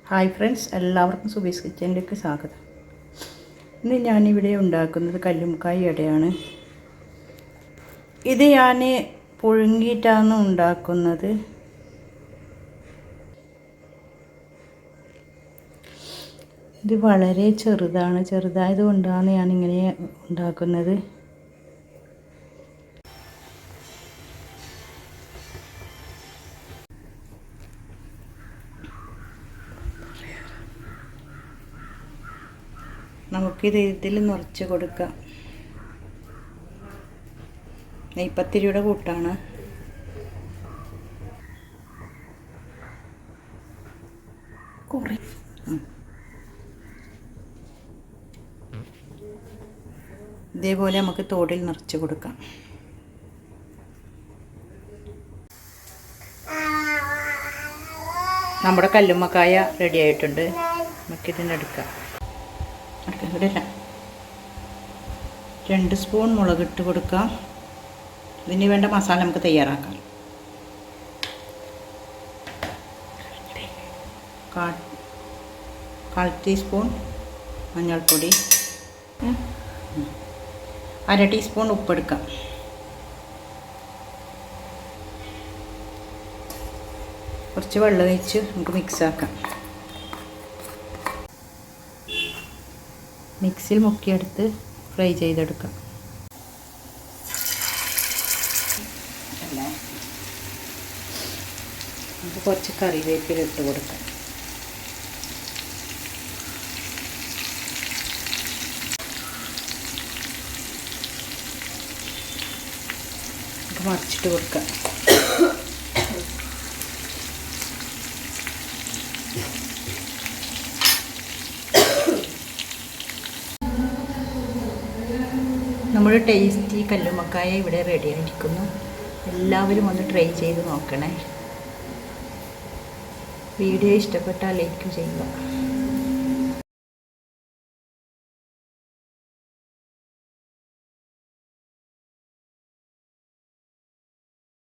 Hi friends, എല്ലാവർക്കും സുബീസ് കിച്ചണിലേക്ക് സ്വാഗതം. ഇന്ന് ഞാനിവിടെ ഉണ്ടാക്കുന്നത് കല്ലുമ്മക്കായ അടയാണ്. ഇത് ഞാൻ പുഴുങ്ങിയിട്ടാണ് ഉണ്ടാക്കുന്നത്. ഇത് വളരെ ചെറുതായതുകൊണ്ടാണ് ഞാനിങ്ങനെ ഉണ്ടാക്കുന്നത്. നമുക്കിത് ഇതിൽ നിറച്ച് കൊടുക്കാം. നെയ്പത്തിരിയുടെ കൂട്ടാണ്. ഇതേപോലെ നമുക്ക് തോടിൽ നിറച്ച് കൊടുക്കാം. നമ്മുടെ കല്ലുമ്മക്കായ റെഡി ആയിട്ടുണ്ട്. നമുക്കിതിനെടുക്കാം. 2 സ്പൂൺ മുളകിട്ട് കൊടുക്കാം. ഇതിന് വേണ്ട മസാല നമുക്ക് തയ്യാറാക്കാം. 1/4 ടീസ്പൂൺ മഞ്ഞൾപ്പൊടി, 1/2 ടീസ്പൂൺ ഉപ്പെടുക്കാം. കുറച്ച് വെള്ളം ഒഴിച്ച് നമുക്ക് മിക്സാക്കാം. മിക്സിയിൽ മുക്കിയെടുത്ത് ഫ്രൈ ചെയ്തെടുക്കാം. നമുക്ക് കുറച്ച് കറിവേപ്പില ഇട്ട് കൊടുക്കാം. നമുക്ക് മറിച്ചിട്ട് കൊടുക്കാം. നമ്മുടെ ടേസ്റ്റി കല്ലുമ്മക്കായ ഇവിടെ റെഡി ആയിരിക്കുന്നു. എല്ലാവരും ഒന്ന് ട്രൈ ചെയ്ത് നോക്കണേ. വീഡിയോ ഇഷ്ടപ്പെട്ടാൽ ലൈക്ക് ചെയ്യുക.